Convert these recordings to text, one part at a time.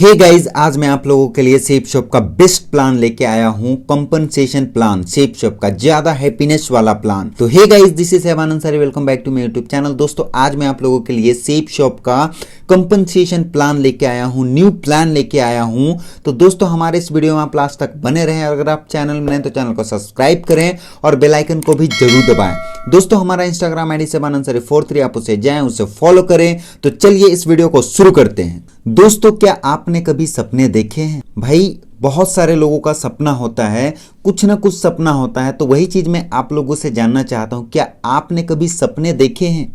Hey guys, आज मैं आप लोगों के लिए सेफ शॉप का बेस्ट प्लान लेके आया हूं। कंपनसेशन प्लान, सेफ शॉप का ज्यादा हैप्पीनेस वाला प्लान। तो hey guys, this is Hevanand sir, welcome back to my YouTube channel. दोस्तों, आज मैं आप लोगों के लिए सेफ शॉप का कंपनसेशन प्लान लेके आया हूं, न्यू प्लान लेके आया हूं। तो दोस्तों, हमारे इस वीडियो में आप लास्ट तक बने रहें। अगर आप चैनल में नए तो चैनल को सब्सक्राइब करें और बेल आइकन को भी जरूर दबाएं। दोस्तों, हमारा इंस्टाग्राम आईडी हेवानंद सर 43, आप उसे जाएं, उसे फॉलो करें। तो चलिए इस वीडियो को शुरू करते हैं। दोस्तों, क्या आपने कभी सपने देखे हैं? भाई, बहुत सारे लोगों का सपना होता है, कुछ ना कुछ सपना होता है। तो वही चीज मैं आप लोगों से जानना चाहता हूं, क्या आपने कभी सपने देखे हैं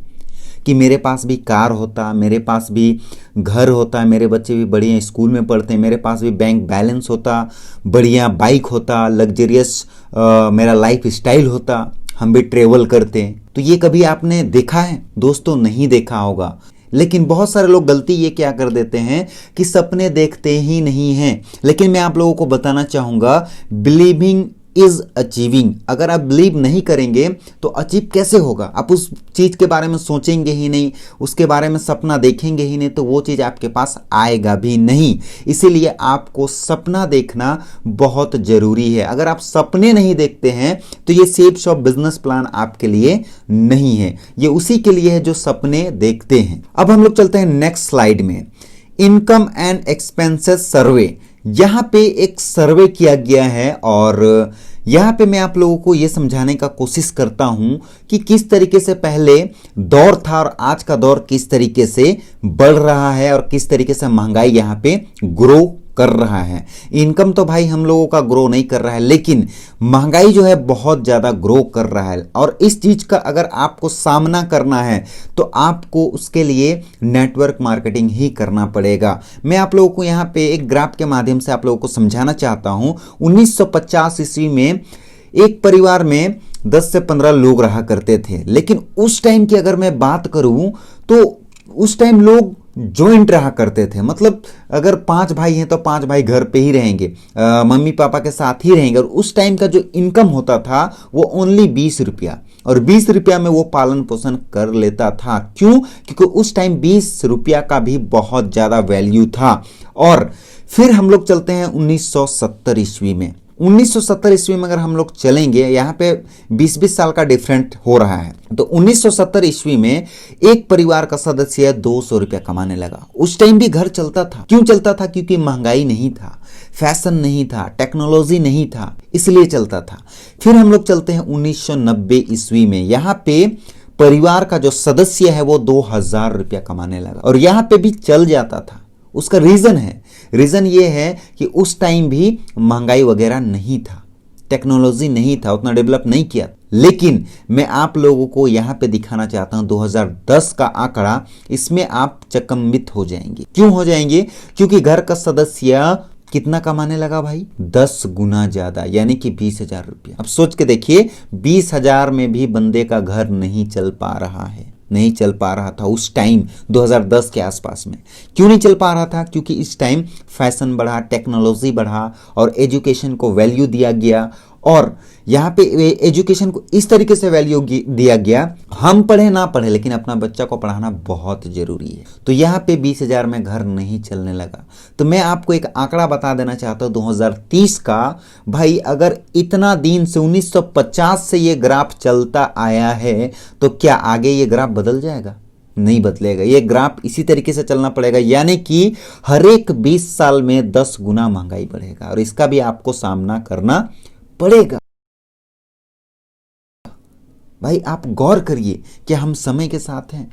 कि मेरे पास भी कार होता, मेरे पास भी घर होता, मेरे बच्चे भी बढ़िया स्कूल में पढ़ते, मेरे पास भी बैंक बैलेंस होता, बढ़िया बाइक होता, लग्जरियस मेरा लाइफ स्टाइल होता, हम भी ट्रेवल करते। तो ये कभी आपने देखा है? दोस्तों, नहीं देखा होगा। लेकिन बहुत सारे लोग गलती ये क्या कर देते हैं कि सपने देखते ही नहीं हैं। लेकिन मैं आप लोगों को बताना चाहूंगा, बिलीविंग इज अचीविंग। अगर आप बिलीव नहीं करेंगे तो अचीव कैसे होगा? आप उस चीज के बारे में सोचेंगे ही नहीं, उसके बारे में सपना देखेंगे ही नहीं, तो वो चीज आपके पास आएगा भी नहीं। इसीलिए आपको सपना देखना बहुत जरूरी है। अगर आप सपने नहीं देखते हैं तो ये सेफ शॉप बिजनेस प्लान आपके लिए नहीं है। ये उसी के लिए है जो सपने देखते हैं। अब हम लोग चलते हैं नेक्स्ट स्लाइड में। इनकम एंड एक्सपेंसेस सर्वे। यहां पे एक सर्वे किया गया है और यहां पे मैं आप लोगों को यह समझाने का कोशिश करता हूं कि किस तरीके से पहले दौर था और आज का दौर किस तरीके से बढ़ रहा है और किस तरीके से महंगाई यहां पे ग्रो कर रहा है। इनकम तो भाई हम लोगों का ग्रो नहीं कर रहा है, लेकिन महंगाई जो है बहुत ज्यादा ग्रो कर रहा है। और इस चीज का अगर आपको सामना करना है तो आपको उसके लिए नेटवर्क मार्केटिंग ही करना पड़ेगा। मैं आप लोगों को यहाँ पे एक ग्राफ के माध्यम से आप लोगों को समझाना चाहता हूं। 1950 ईस्वी में एक परिवार में 10 से 15 लोग रहा करते थे, लेकिन उस टाइम की अगर मैं बात करूं तो उस टाइम लोग जॉइंट रहा करते थे। मतलब अगर 5 भाई हैं तो 5 भाई घर पे ही रहेंगे, मम्मी पापा के साथ ही रहेंगे। और उस टाइम का जो इनकम होता था वो ओनली 20 रुपया, और 20 रुपया में वो पालन पोषण कर लेता था। क्यों? क्योंकि उस टाइम 20 रुपया का भी बहुत ज्यादा वैल्यू था। और फिर हम लोग चलते हैं 1970 ईस्वी में। 1970 ईस्वी में अगर हम लोग चलेंगे, यहाँ पे 20-20 साल का डिफरेंट हो रहा है। तो 1970 ईस्वी में एक परिवार का सदस्य 200 रुपया कमाने लगा। उस टाइम भी घर चलता था। क्यों चलता था? क्योंकि महंगाई नहीं था, फैशन नहीं था, टेक्नोलॉजी नहीं था, इसलिए चलता था। फिर हम लोग चलते हैं 1990 ईस्वी में। यहाँ पे परिवार का जो सदस्य है वो 2000 रुपया कमाने लगा और यहाँ पे भी चल जाता था। उसका रीजन ये है कि उस टाइम भी महंगाई वगैरह नहीं था, टेक्नोलॉजी नहीं था, उतना डेवलप नहीं किया। लेकिन मैं आप लोगों को यहां पे दिखाना चाहता हूं 2010 का आंकड़ा। इसमें आप चकम्मित हो जाएंगे। क्यों हो जाएंगे? क्योंकि घर का सदस्य कितना कमाने लगा भाई? 10 गुना ज्यादा, यानी कि 20,000 रुपया। अब सोच के देखिए, 20,000 में भी बंदे का घर नहीं चल पा रहा है, नहीं चल पा रहा था उस टाइम 2010 के आसपास में। क्यों नहीं चल पा रहा था? क्योंकि इस टाइम फैशन बढ़ा, टेक्नोलॉजी बढ़ा और एजुकेशन को वैल्यू दिया गया। और यहाँ पे एजुकेशन को इस तरीके से वैल्यू दिया गया, हम पढ़े ना पढ़े लेकिन अपना बच्चा को पढ़ाना बहुत जरूरी है। तो यहाँ पे 20,000 में घर नहीं चलने लगा। तो मैं आपको एक आंकड़ा बता देना चाहता हूँ 2030 का। भाई, अगर इतना दिन से 1950 से ये ग्राफ चलता आया है तो क्या आगे ये ग्राफ बदल जाएगा? नहीं बदलेगा। ये ग्राफ इसी तरीके से चलना पड़ेगा, यानी कि हर एक 20 साल में 10 गुना महंगाई बढ़ेगा और इसका भी आपको सामना करना पड़ेगा। भाई, आप गौर करिए कि हम समय के साथ हैं?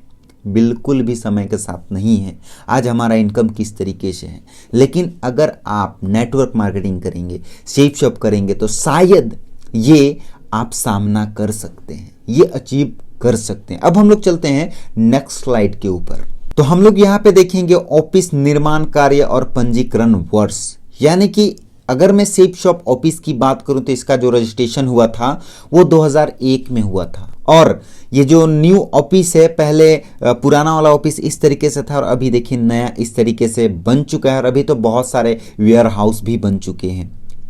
बिल्कुल भी समय के साथ नहीं है। आज हमारा इनकम किस तरीके से है, लेकिन अगर आप नेटवर्क मार्केटिंग करेंगे, सेफ शॉप करेंगे तो शायद ये आप सामना कर सकते हैं, ये अचीव कर सकते हैं। अब हम लोग चलते हैं नेक्स्ट स्लाइड के ऊपर। तो हम लोग यहाँ पे देखेंगे ऑफिस निर्माण कार्य और पंजीकरण वर्ष। यानी कि अगर मैं सेफ शॉप ऑफिस की बात करूं तो इसका जो रजिस्ट्रेशन हुआ था वो 2001 में हुआ था। और ये जो न्यू ऑफिस है, पहले पुराना वाला ऑफिस इस तरीके से था और अभी देखिए नया इस तरीके से बन चुका है। और अभी तो बहुत सारे वेयर हाउस भी बन चुके हैं।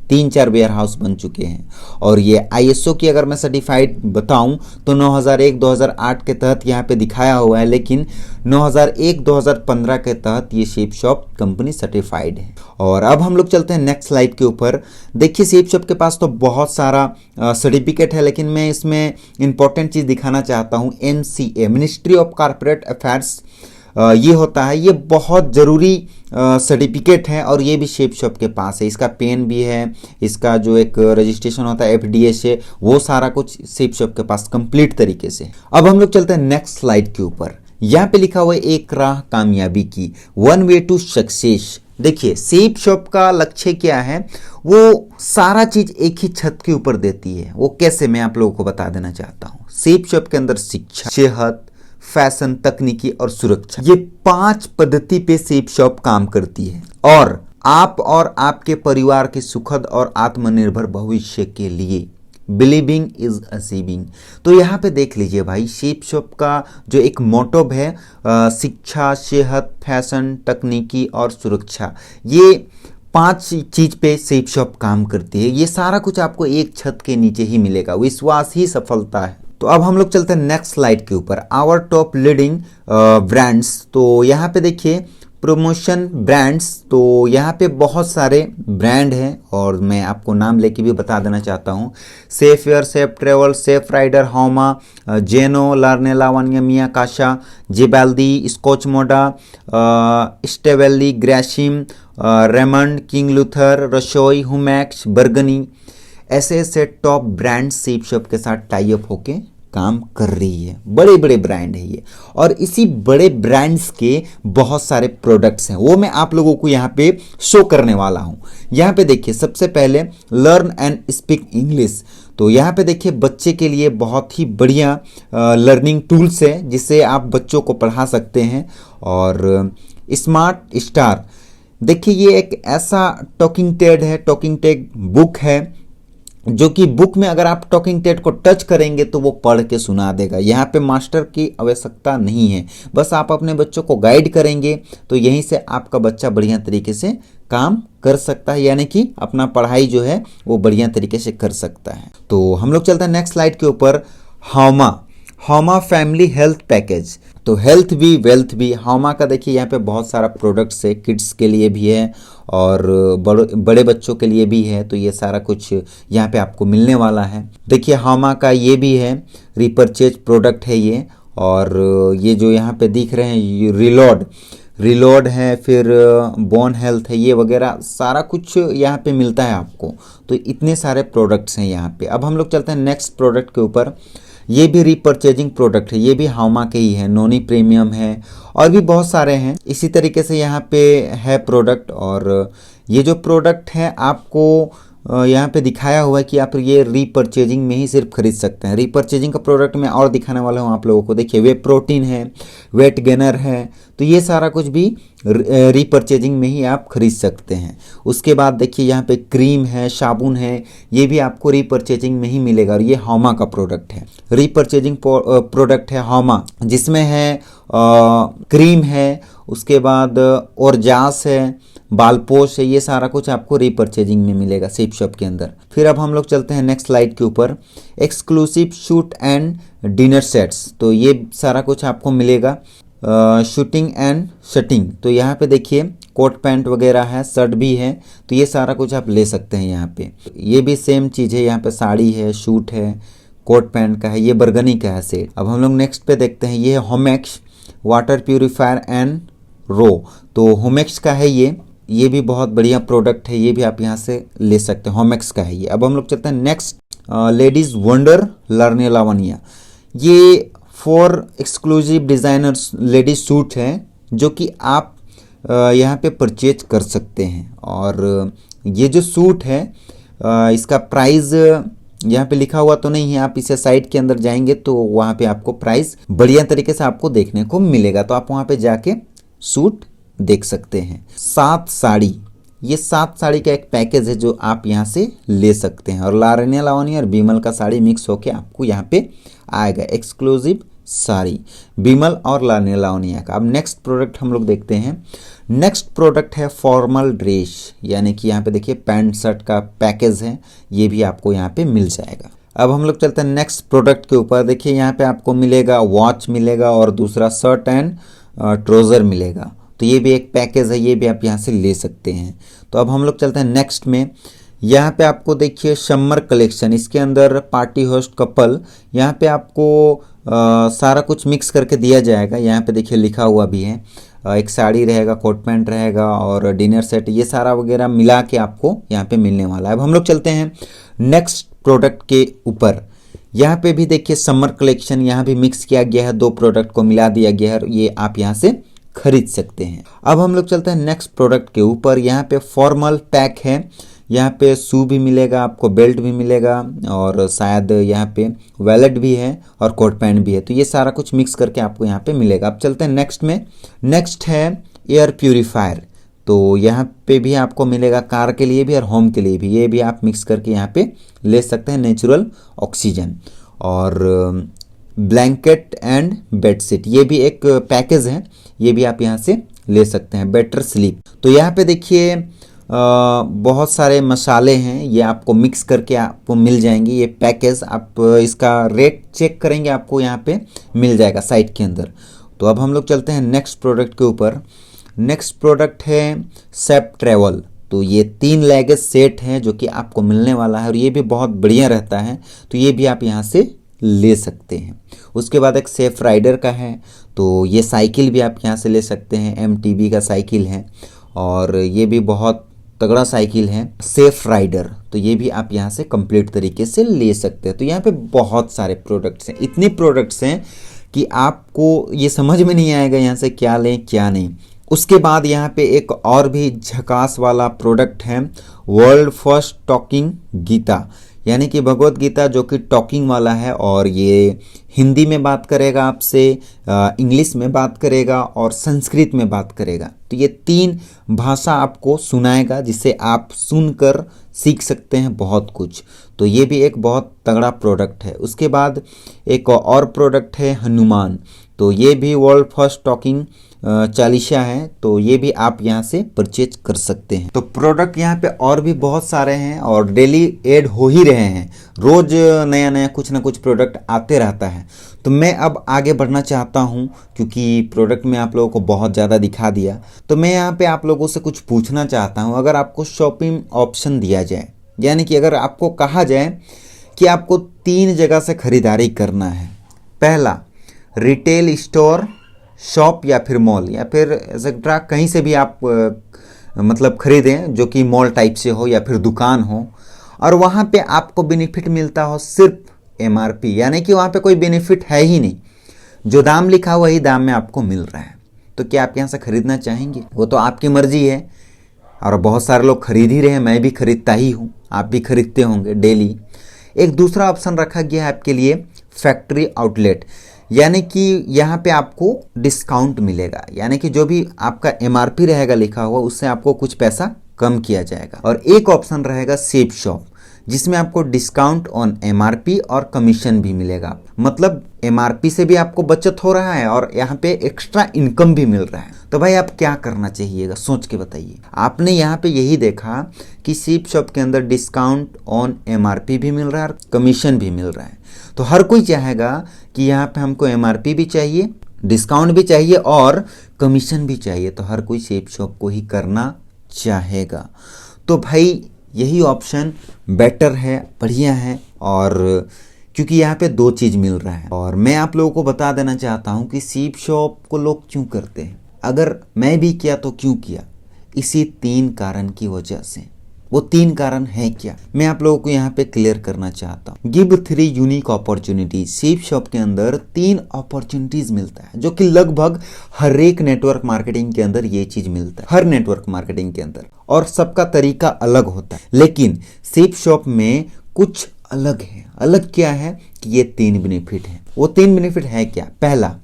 3-4 वेयर हाउस बन चुके हैं। और ये आईएसओ की अगर मैं सर्टिफाइड बताऊं तो 9001-2008 के तहत यहाँ पे दिखाया हुआ है, लेकिन 9001-2015 के तहत ये शेप शॉप कंपनी सर्टिफाइड है। और अब हम लोग चलते हैं नेक्स्ट स्लाइड के ऊपर। देखिए शेप शॉप के पास तो बहुत सारा सर्टिफिकेट है, लेकिन मैं इसमें इंपॉर्टेंट चीज़ दिखाना चाहता हूँ। MCA ministry of corporate affairs ये होता है, ये बहुत ज़रूरी सर्टिफिकेट है और ये भी शेप शॉप के पास है। इसका पेन भी है, इसका जो एक रजिस्ट्रेशन होता है FDA से, वो सारा कुछ शेप शॉप के पास कंप्लीट तरीके से। अब हम लोग चलते हैं नेक्स्ट स्लाइड के ऊपर। यहाँ पे लिखा हुआ है एक राह कामयाबी की, 1 वे टू सक्सेस। देखिए शेप शॉप का लक्ष्य क्या है, वो सारा चीज एक ही छत के ऊपर देती है। वो कैसे, मैं आप लोगों को बता देना चाहता हूँ। शेप शॉप के अंदर शिक्षा, सेहत, फैशन, तकनीकी और सुरक्षा, ये 5 पद्धति पे शेप शॉप काम करती है और आप और आपके परिवार के सुखद और आत्मनिर्भर भविष्य के लिए बिलीविंग इज अचीविंग। तो यहाँ पे देख लीजिए भाई, शेप शॉप का जो एक मोटो है शिक्षा, सेहत, फैशन, तकनीकी और सुरक्षा, ये 5 चीज पे शेप शॉप काम करती है। ये सारा कुछ आपको एक छत के नीचे ही मिलेगा। विश्वास ही सफलता है। तो अब हम लोग चलते हैं नेक्स्ट स्लाइड के ऊपर, आवर टॉप लीडिंग ब्रांड्स। तो यहाँ पे देखिए प्रमोशन ब्रांड्स, तो यहाँ पे बहुत सारे ब्रांड हैं और मैं आपको नाम लेके भी बता देना चाहता हूँ। Safe Air, Safe Travel, Safe Rider, होमा, जेनो, लार्नेला, वानिया, काशा, जेबाल्दी, स्कॉच मोडा, स्टेवेली, Grasim, Raymond, King Luther, Rasoi, Humax, बर्गनी, ऐसे टॉप ब्रांड शेप शॉप के साथ टाई अप होके काम कर रही है। बड़े बड़े ब्रांड है ये, और इसी बड़े ब्रांड्स के बहुत सारे प्रोडक्ट्स हैं, वो मैं आप लोगों को यहाँ पे शो करने वाला हूँ। यहाँ पे देखिए सबसे पहले लर्न एंड स्पीक इंग्लिश। तो यहाँ पे देखिए बच्चे के लिए बहुत ही बढ़िया लर्निंग टूल्स है, जिससे आप बच्चों को पढ़ा सकते हैं। और स्मार्ट स्टार, देखिए ये एक ऐसा टॉकिंग टेड है, टॉकिंग टेड बुक है, जो कि बुक में अगर आप टॉकिंग टेड को टच करेंगे तो वो पढ़ के सुना देगा। यहाँ पे मास्टर की आवश्यकता नहीं है, बस आप अपने बच्चों को गाइड करेंगे तो यहीं से आपका बच्चा बढ़िया तरीके से काम कर सकता है, यानी कि अपना पढ़ाई जो है वो बढ़िया तरीके से कर सकता है। तो हम लोग चलते हैं नेक्स्ट स्लाइड के ऊपर। होमा फैमिली हेल्थ पैकेज, तो हेल्थ भी वेल्थ भी। होमा का देखिए यहाँ पे बहुत सारा प्रोडक्ट्स है, किड्स के लिए भी है और बड़े बच्चों के लिए भी है। तो ये सारा कुछ यहाँ पे आपको मिलने वाला है। देखिए होमा का ये भी है, रिपर्चेज प्रोडक्ट है ये। और ये जो यहाँ पे दिख रहे हैं रिलोड है, फिर बोन हेल्थ है, ये वगैरह सारा कुछ यहाँ पे मिलता है आपको। तो इतने सारे प्रोडक्ट्स हैं यहाँ पे। अब हम लोग चलते हैं नेक्स्ट प्रोडक्ट के ऊपर। ये भी रीपर्चेजिंग प्रोडक्ट है, ये भी होमा के ही है, नोनी प्रीमियम है और भी बहुत सारे हैं। इसी तरीके से यहाँ पे है प्रोडक्ट। और ये जो प्रोडक्ट है आपको यहाँ पे दिखाया हुआ है कि आप ये रीपर्चेजिंग में ही सिर्फ खरीद सकते हैं। रीपर्चेजिंग का प्रोडक्ट मैं और दिखाने वाला हूँ आप लोगों को। देखिए वे प्रोटीन है, वेट गेनर है, तो ये सारा कुछ भी रीपर्चेजिंग में ही आप खरीद सकते हैं। उसके बाद देखिए यहाँ पे क्रीम है, साबुन है, ये भी आपको रीपर्चेजिंग में ही मिलेगा और ये होमा का प्रोडक्ट है। रीपर्चेजिंग प्रोडक्ट है होमा, जिसमें है क्रीम है, उसके बाद ओरजास है, बालपोश है, ये सारा कुछ आपको रीपर्चेजिंग में मिलेगा शेप शॉप के अंदर। फिर अब हम लोग चलते हैं नेक्स्ट स्लाइड के ऊपर, exclusive shoot and dinner sets. तो ये सारा कुछ आपको मिलेगा। शूटिंग एंड शटिंग, तो यहाँ पे देखिए कोट पैंट वगैरह है, शर्ट भी है, तो ये सारा कुछ आप ले सकते हैं यहाँ पे। ये भी सेम चीज़ है, यहाँ पे साड़ी है, शूट है, कोट पैंट का है, ये बर्गनी का है सेट। अब हम लोग नेक्स्ट पे देखते हैं, ये है होमेक्स वाटर प्यूरिफायर एंड रो। तो होमेक्स का है ये भी बहुत बढ़िया प्रोडक्ट है, ये भी आप यहाँ से ले सकते हैं, होमेक्स का है ये। अब हम लोग चलते हैं नेक्स्ट, लेडीज वंडर लार्नेला वानिया। ये 4 एक्सक्लूसिव डिज़ाइनर्स लेडीज सूट हैं, जो कि आप यहाँ पे परचेज कर सकते हैं। और ये जो सूट है इसका प्राइस यहाँ पे लिखा हुआ तो नहीं है, आप इसे साइट के अंदर जाएंगे तो वहाँ पे आपको प्राइस बढ़िया तरीके से आपको देखने को मिलेगा, तो आप वहाँ पे जाके सूट देख सकते हैं। 7 साड़ी, ये 7 साड़ी का एक पैकेज है जो आप यहाँ से ले सकते हैं। और लार्नेला लावनी और बीमल का साड़ी मिक्स होके आपको यहाँ पे आएगा, एक्सक्लूसिव साड़ी बीमल और लार्नेला लावनिया का। अब नेक्स्ट प्रोडक्ट हम लोग देखते हैं, नेक्स्ट प्रोडक्ट है फॉर्मल ड्रेस, यानी कि यहाँ पे देखिए पैंट शर्ट का पैकेज है, ये भी आपको यहाँ पे मिल जाएगा। अब हम लोग चलते हैं नेक्स्ट प्रोडक्ट के ऊपर। देखिए यहाँ पे आपको मिलेगा वॉच मिलेगा और दूसरा शर्ट एंड ट्राउजर मिलेगा, तो ये भी एक पैकेज है, ये भी आप यहाँ से ले सकते हैं। तो अब हम लोग चलते हैं नेक्स्ट में। यहाँ पे आपको देखिए समर कलेक्शन, इसके अंदर पार्टी होस्ट कपल, यहाँ पे आपको सारा कुछ मिक्स करके दिया जाएगा। यहाँ पे देखिए लिखा हुआ भी है, एक साड़ी रहेगा, कोट पैंट रहेगा और डिनर सेट, ये सारा वगैरह मिला के आपको यहाँ पे मिलने वाला है। अब हम लोग चलते हैं नेक्स्ट प्रोडक्ट के ऊपर। यहाँ पे भी देखिए समर कलेक्शन, यहाँ भी मिक्स किया गया है, दो प्रोडक्ट को मिला दिया गया है, ये आप यहाँ से खरीद सकते हैं। अब हम लोग चलते हैं नेक्स्ट प्रोडक्ट के ऊपर। यहाँ पे फॉर्मल पैक है, यहाँ पे शू भी मिलेगा आपको, बेल्ट भी मिलेगा और शायद यहाँ पे वैलेट भी है और कोट पैंट भी है, तो ये सारा कुछ मिक्स करके आपको यहाँ पे मिलेगा। अब चलते हैं नेक्स्ट में। नेक्स्ट है एयर प्यूरीफायर, तो यहाँ पे भी आपको मिलेगा कार के लिए भी और होम के लिए भी, ये भी आप मिक्स करके यहाँ पे ले सकते हैं। नेचुरल ऑक्सीजन और ब्लैंकेट एंड बेडशीट, ये भी एक पैकेज है, ये भी आप यहाँ से ले सकते हैं। बेटर स्लीप, तो यहाँ पे देखिए बहुत सारे मसाले हैं, ये आपको मिक्स करके आपको मिल जाएंगे, ये पैकेज। आप इसका रेट चेक करेंगे, आपको यहाँ पे मिल जाएगा साइट के अंदर। तो अब हम लोग चलते हैं नेक्स्ट प्रोडक्ट के ऊपर। नेक्स्ट प्रोडक्ट है सेफ ट्रैवल, तो ये 3 लगेज सेट है जो कि आपको मिलने वाला है और ये भी बहुत बढ़िया रहता है, तो ये भी आप यहाँ से ले सकते हैं। उसके बाद एक सेफ राइडर का है, तो ये साइकिल भी आप यहाँ से ले सकते हैं, MTB का साइकिल है और ये भी बहुत तगड़ा साइकिल है सेफ राइडर, तो ये भी आप यहाँ से कंप्लीट तरीके से ले सकते हैं। तो यहाँ पे बहुत सारे प्रोडक्ट्स हैं, इतने प्रोडक्ट्स हैं कि आपको ये समझ में नहीं आएगा यहाँ से क्या लें क्या नहीं। उसके बाद यहाँ पे एक और भी झकास वाला प्रोडक्ट है, वर्ल्ड फर्स्ट टॉकिंग गीता, यानी कि भगवत गीता जो कि टॉकिंग वाला है और ये हिंदी में बात करेगा आपसे, इंग्लिश में बात करेगा और संस्कृत में बात करेगा, तो ये 3 भाषा आपको सुनाएगा जिसे आप सुनकर सीख सकते हैं बहुत कुछ, तो ये भी एक बहुत तगड़ा प्रोडक्ट है। उसके बाद एक और प्रोडक्ट है हनुमान, तो ये भी वर्ल्ड फर्स्ट टॉकिंग चालीसा है, तो ये भी आप यहाँ से परचेज कर सकते हैं। तो प्रोडक्ट यहाँ पे और भी बहुत सारे हैं और डेली ऐड हो ही रहे हैं, रोज नया नया कुछ ना कुछ प्रोडक्ट आते रहता है। तो मैं अब आगे बढ़ना चाहता हूँ, क्योंकि प्रोडक्ट में आप लोगों को बहुत ज़्यादा दिखा दिया, तो मैं यहाँ पे आप लोगों से कुछ पूछना चाहता हूँ। अगर आपको शॉपिंग ऑप्शन दिया जाए, यानी कि अगर आपको कहा जाए कि आपको 3 जगह से खरीदारी करना है, पहला रिटेल स्टोर, शॉप या फिर मॉल या फिर एक्सेट्रा, कहीं से भी आप मतलब खरीदें जो कि मॉल टाइप से हो या फिर दुकान हो, और वहाँ पे आपको बेनिफिट मिलता हो सिर्फ MRP, यानी कि वहाँ पे कोई बेनिफिट है ही नहीं, जो दाम लिखा हुआ वही दाम में आपको मिल रहा है, तो क्या आप यहाँ से खरीदना चाहेंगे? वो तो आपकी मर्जी है और बहुत सारे लोग खरीद ही रहे हैं, मैं भी खरीदता ही हूँ, आप भी खरीदते होंगे डेली। एक दूसरा ऑप्शन रखा गया है आपके लिए, फैक्ट्री आउटलेट, यानी कि यहाँ पे आपको डिस्काउंट मिलेगा, यानी कि जो भी आपका MRP रहेगा लिखा हुआ उससे आपको कुछ पैसा कम किया जाएगा। और एक ऑप्शन रहेगा सेफ शॉप, जिसमें आपको डिस्काउंट ऑन MRP और कमीशन भी मिलेगा, मतलब MRP से भी आपको बचत हो रहा है और यहाँ पे एक्स्ट्रा इनकम भी मिल रहा है। तो भाई आप क्या करना चाहिएगा, सोच के बताइए। आपने यहाँ पे यही देखा कि सेफ शॉप के अंदर डिस्काउंट ऑन MRP भी मिल रहा है और कमीशन भी मिल रहा है, तो हर कोई चाहेगा कि यहाँ पे हमको MRP भी चाहिए, डिस्काउंट भी चाहिए और कमीशन भी चाहिए, तो हर कोई सेफ शॉप को ही करना चाहेगा। तो भाई यही ऑप्शन बेटर है, बढ़िया है, और क्योंकि यहाँ पे 2 चीज़ मिल रहा है। और मैं आप लोगों को बता देना चाहता हूँ कि सेफ शॉप को लोग क्यों करते हैं, अगर मैं भी किया तो क्यों किया, इसी 3 कारण की वजह से। वो 3 कारण है क्या, मैं आप लोगों को यहाँ पे क्लियर करना चाहता हूँ। Give 3 unique opportunities, safe shop के अंदर 3 अपॉर्चुनिटीज मिलता है, जो कि लगभग हर एक नेटवर्क मार्केटिंग के अंदर ये चीज मिलता है, हर नेटवर्क मार्केटिंग के अंदर, और सबका तरीका अलग होता है, लेकिन सेफ शॉप में कुछ अलग है। अलग क्या है कि ये 3 बेनिफिट है। वो 3 बेनिफिट है क्या? पहला,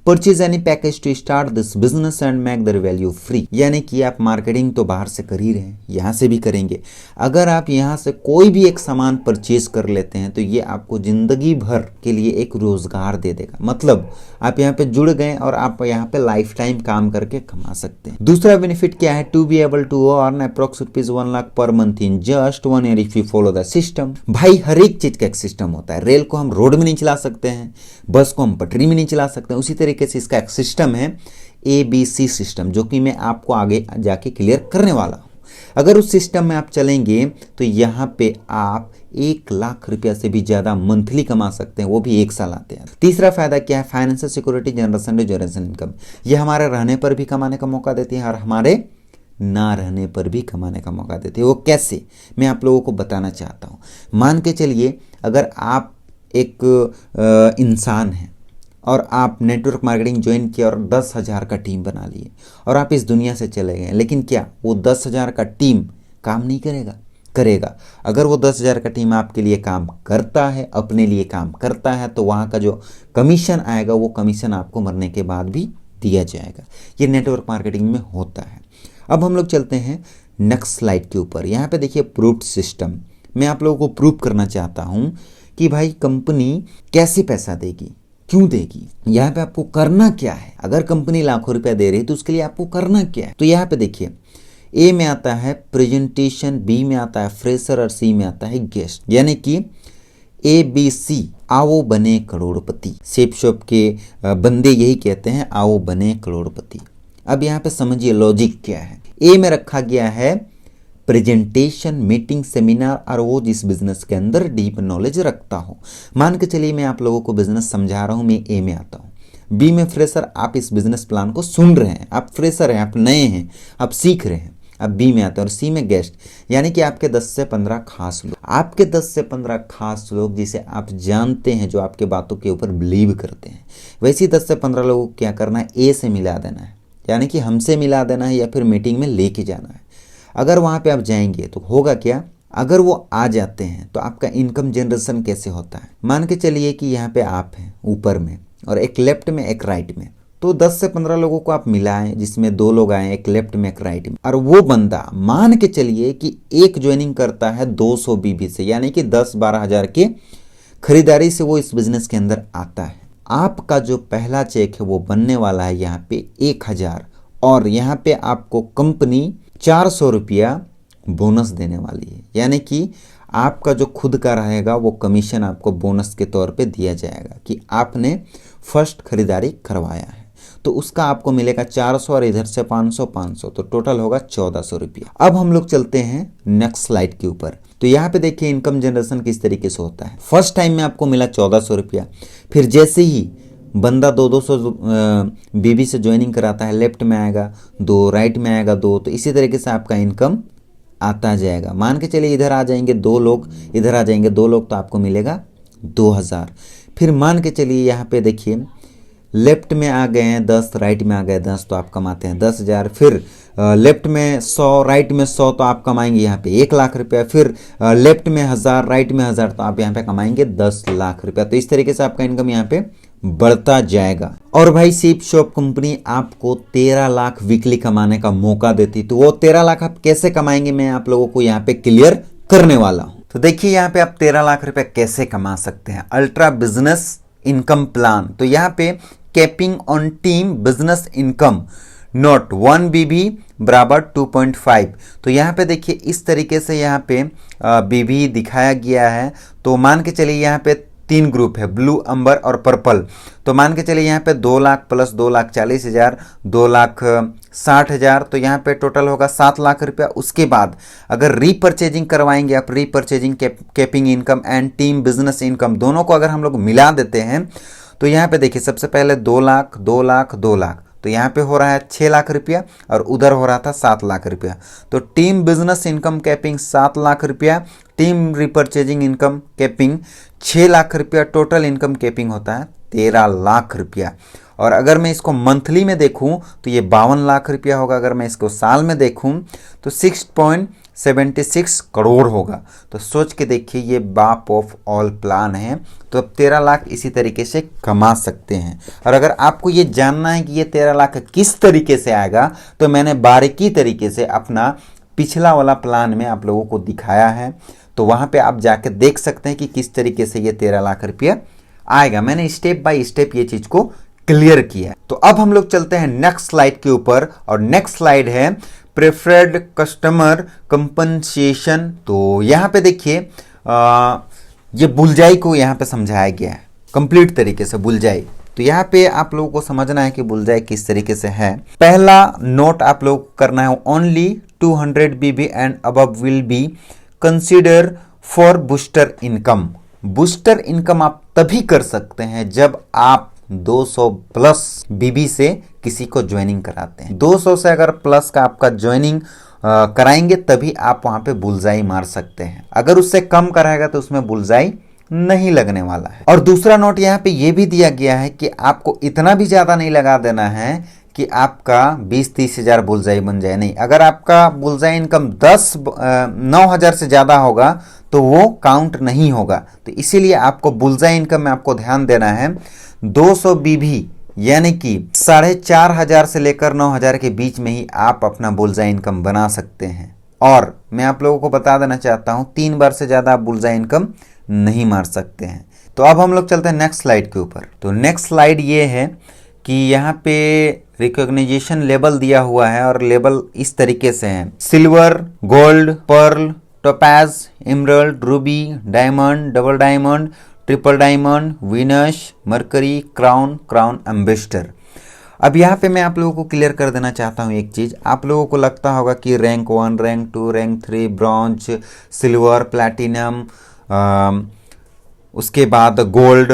purchase any package to start this business and make the value free. यानी कि आप मार्केटिंग तो बाहर से कर ही रहे हैं, यहाँ से भी करेंगे। अगर आप यहाँ से कोई भी एक सामान परचेज कर लेते हैं तो ये आपको जिंदगी भर के लिए एक रोजगार दे देगा। मतलब आप यहाँ पे जुड़ गए और आप यहाँ पे लाइफ टाइम काम करके कमा सकते हैं। दूसरा बेनिफिट क्या है, to be able to earn approx ₹1 lakh per month in just 1 year if you follow the system. भाई हर एक चीज का एक सिस्टम होता है। रेल को हम रोड में नहीं चला सकते हैं, बस को हम पटरी में नहीं चला सकते हैं, उसी तरीके से इसका एक सिस्टम है ABC सिस्टम, जो कि मैं आपको आगे जाके क्लियर करने वाला हूँ। अगर उस सिस्टम में आप चलेंगे तो यहाँ पे आप 1 लाख रुपया से भी ज्यादा मंथली कमा सकते हैं, वो भी 1 साल आते हैं। तीसरा फायदा क्या है, फाइनेंशियल सिक्योरिटी, जनरेशन इनकम। ये हमारे रहने पर भी कमाने का मौका देती है और हमारे ना रहने पर भी कमाने का मौका देती है। वो कैसे, मैं आप लोगों को बताना चाहता हूँ। मान के चलिए अगर आप एक इंसान हैं और आप नेटवर्क मार्केटिंग ज्वाइन किया और 10,000 का टीम बना लिए और आप इस दुनिया से चले गए, लेकिन क्या वो 10,000 का टीम काम नहीं करेगा? अगर वो 10,000 का टीम आपके लिए काम करता है, अपने लिए काम करता है, तो वहाँ का जो कमीशन आएगा वो कमीशन आपको मरने के बाद भी दिया जाएगा। ये नेटवर्क मार्केटिंग में होता है। अब हम लोग चलते हैं नेक्स्ट स्लाइड के ऊपर। यहाँ पे देखिए प्रूफ सिस्टम। मैं आप लोगों को प्रूफ करना चाहता हूँ कि भाई कंपनी कैसे पैसा देगी, क्यों देगी, यहाँ पे आपको करना क्या है। अगर कंपनी लाखों रुपया दे रही है तो उसके लिए आपको करना क्या है। तो यहाँ पे देखिए A में आता है प्रेजेंटेशन, B में आता है फ्रेशर और C में आता है गेस्ट। यानी कि ABC, आओ बने करोड़पति। सेप शॉप के बंदे यही कहते हैं, आओ बने करोड़पति। अब यहाँ पे समझिए लॉजिक क्या है। A में रखा गया है प्रेजेंटेशन, मीटिंग, सेमिनार, और वो जिस बिजनेस के अंदर डीप नॉलेज रखता हो। मान के चलिए मैं आप लोगों को बिजनेस समझा रहा हूँ, मैं A में आता हूँ। B में फ्रेशर, आप इस बिजनेस प्लान को सुन रहे हैं, आप फ्रेशर हैं, आप नए हैं, आप सीख रहे हैं, अब B में आते हैं। और C में गेस्ट, यानी कि आपके 10 से 15 खास लोग, आपके 10 से 15 खास लोग जिसे आप जानते हैं, जो आपके बातों के ऊपर बिलीव करते हैं। वैसे ही 10 से 15 लोगों को क्या करना है, A से मिला देना है, यानी कि हमसे मिला देना है या फिर मीटिंग में लेके जाना है। अगर वहाँ पे आप जाएंगे तो होगा क्या, अगर वो आ जाते हैं तो आपका इनकम जनरेशन कैसे होता है। मान के चलिए कि यहाँ पे आप हैं ऊपर में और एक लेफ्ट में एक राइट में, तो 10 से 15 लोगों को आप मिलाएं, जिसमें 2 लोग आए, एक लेफ्ट में एक राइट में। और वो बंदा मान के चलिए कि एक ज्वाइनिंग करता है 200 BB से, यानी कि 10-12 हज़ार के खरीदारी से वो इस बिजनेस के अंदर आता है। आपका जो पहला चेक है वो बनने वाला है यहाँ पे 1,000, और यहाँ पे आपको कंपनी 400 रुपया बोनस देने वाली है। यानी कि आपका जो खुद का रहेगा वो कमीशन आपको बोनस के तौर पे दिया जाएगा कि आपने फर्स्ट खरीदारी करवाया है, तो उसका आपको मिलेगा 400 और इधर से 500, तो टोटल होगा 1,400 रुपया। अब हम लोग चलते हैं नेक्स्ट स्लाइड के ऊपर। तो यहाँ पे देखिए इनकम जनरेशन किस तरीके से होता है। फर्स्ट टाइम में आपको मिला 1,400 रुपया, फिर जैसे ही बंदा 200 BB से ज्वाइनिंग कराता है, लेफ्ट में आएगा 2, राइट में आएगा 2, तो इसी तरीके से आपका इनकम आता जाएगा। मान के चलिए इधर आ जाएंगे 2 लोग, इधर आ जाएंगे 2 लोग, तो आपको मिलेगा 2,000। फिर मान के चलिए यहाँ पे देखिए लेफ्ट में आ गए हैं 10, राइट में आ गए 10, तो आप कमाते हैं 10,000। फिर लेफ्ट में 100, राइट में 100, तो आप कमाएंगे यहाँ पे 1 लाख रुपया। फिर लेफ्ट में 1,000, राइट में 1,000, तो आप यहाँ पे कमाएंगे 10 लाख रुपया। तो इस तरीके से आपका इनकम यहाँ पे बढ़ता जाएगा। और भाई सेप शॉप कंपनी आपको 13 लाख वीकली कमाने का मौका देती, तो वो 13 लाख आप कैसे कमाएंगे मैं आप लोगों को यहाँ पे क्लियर करने वाला हूँ। तो देखिए यहाँ पे आप 13 लाख रुपया कैसे कमा सकते हैं। अल्ट्रा बिजनेस इनकम प्लान, तो यहाँ पे capping on team business income note 1 BB बराबर 2.5। तो यहाँ पे देखिए इस तरीके से यहाँ पे BB दिखाया गया है। तो मान के चलिए यहाँ पे 3 ग्रुप है, ब्लू, अंबर और पर्पल। तो मान के चलिए यहाँ पे 2 लाख प्लस 2,40,000, 2,60,000, तो यहाँ पे टोटल होगा 7 लाख रुपया। उसके बाद अगर रीपर्चेजिंग करवाएंगे आप, repurchasing, capping income and team business income, दोनों को अगर हम लोग मिला देते हैं तो यहाँ पे देखिए सबसे पहले 2 लाख, 2 लाख, 2 लाख, तो यहाँ पे हो रहा है 6 लाख रुपया और उधर हो रहा था 7 लाख रुपया। तो team business income capping 7 lakh रुपया, team repurchasing income capping 6 lakh रुपया, टोटल इनकम कैपिंग होता है 13 लाख रुपया। और अगर मैं इसको मंथली में देखूं तो ये 52 लाख रुपया होगा। अगर मैं इसको साल में देखूं तो 6.76 करोड़ होगा। तो सोच के देखिए, ये बाप ऑफ ऑल प्लान है। तो अब 13 लाख इसी तरीके से कमा सकते हैं। और अगर आपको ये जानना है कि ये 13 लाख किस तरीके से आएगा, तो मैंने बारीकी तरीके से अपना पिछला वाला प्लान में आप लोगों को दिखाया है। तो वहां पे आप जाके देख सकते हैं कि किस तरीके से ये 13 लाख रुपया आएगा। मैंने स्टेप बाय स्टेप ये चीज को क्लियर किया है। तो अब हम लोग चलते हैं नेक्स्ट स्लाइड के ऊपर, और नेक्स्ट स्लाइड है प्रेफर्ड कस्टमर कंपनसेशन। तो यहाँ पे देखिए, ये बुलजाई को यहाँ पे समझाया गया है कंप्लीट तरीके से, बुलजाई। तो यहाँ पे आप लोगों को समझना है कि बुलजाई किस तरीके से है। पहला नोट आप लोग को करना है, only 200 BB and above will be consider for booster income. Booster income आप तभी कर सकते हैं जब आप 200 प्लस बीबी से किसी को ज्वाइनिंग कराते हैं। 200 से अगर प्लस का आपका ज्वाइनिंग कराएंगे तभी आप वहां पे बुलजाई मार सकते हैं। अगर उससे कम कराएगा तो उसमें बुलजाई नहीं लगने वाला है। और दूसरा नोट यहाँ पे ये भी दिया गया है कि आपको इतना भी ज्यादा नहीं लगा देना है कि आपका 20-30 हजार बुलजाई बन जाए। नहीं, अगर आपका बुलजाई इनकम 9,000 से ज्यादा होगा तो वो काउंट नहीं होगा। तो इसीलिए आपको बुलजाई इनकम में आपको ध्यान देना है 200 बीबी, यानी कि 4,500 से लेकर 9,000 के बीच में ही आप अपना बुलजाई इनकम बना सकते हैं। और मैं आप लोगों को बता देना चाहता हूं, 3 बार से ज्यादा आप बुलजाई इनकम नहीं मार सकते हैं। तो अब हम लोग चलते हैं नेक्स्ट स्लाइड के ऊपर। तो नेक्स्ट स्लाइड ये है कि यहाँ पे रिकॉग्निजेशन लेवल दिया हुआ है, और लेवल इस तरीके से है: silver, gold, pearl, topaz, emerald, ruby, diamond, double diamond, triple diamond, Venus, Mercury, crown, crown ambassador. अब यहाँ पे मैं आप लोगों को क्लियर कर देना चाहता हूँ एक चीज। आप लोगों को लगता होगा कि rank 1, rank 2, rank 3, bronze, silver, platinum, उसके बाद गोल्ड,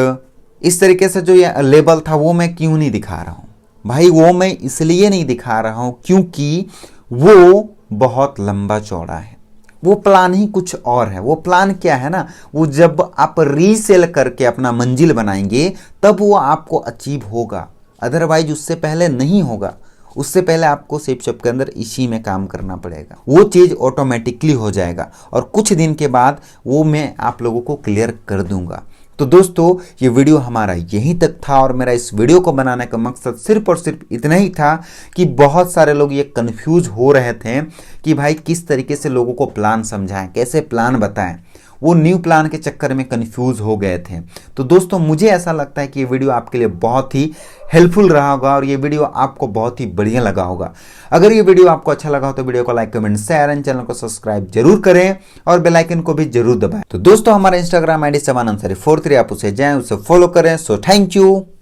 इस तरीके से जो ये लेवल था वो मैं क्यों नहीं दिखा रहा हूँ भाई? वो मैं इसलिए नहीं दिखा रहा हूँ क्योंकि वो बहुत लंबा चौड़ा है। वो प्लान ही कुछ और है। वो प्लान क्या है ना, वो जब आप रीसेल करके अपना मंजिल बनाएंगे तब वो आपको अचीव होगा, अदरवाइज उससे पहले नहीं होगा। उससे पहले आपको सेप शॉप के अंदर इसी में काम करना पड़ेगा। वो चीज़ ऑटोमेटिकली हो जाएगा और कुछ दिन के बाद वो मैं आप लोगों को क्लियर कर दूंगा। तो दोस्तों, ये वीडियो हमारा यहीं तक था और मेरा इस वीडियो को बनाने का मकसद सिर्फ और सिर्फ इतना ही था कि बहुत सारे लोग ये कंफ्यूज हो रहे थे कि भाई किस तरीके से लोगों को प्लान समझाएं, कैसे प्लान बताएं। वो न्यू प्लान के चक्कर में कंफ्यूज हो गए थे। तो दोस्तों, मुझे ऐसा लगता है कि ये वीडियो आपके लिए बहुत ही हेल्पफुल रहा होगा और ये वीडियो आपको बहुत ही बढ़िया लगा होगा। अगर ये वीडियो आपको अच्छा लगा हो तो वीडियो को like, comment, share and channel को सब्सक्राइब जरूर करें और बेल आइकन को भी जरूर दबाएं। तो दोस्तों, हमारा इंस्टाग्राम आईडी शबान अंसारी 43, आप उसे जाएं, उसे फॉलो करें। So thank you.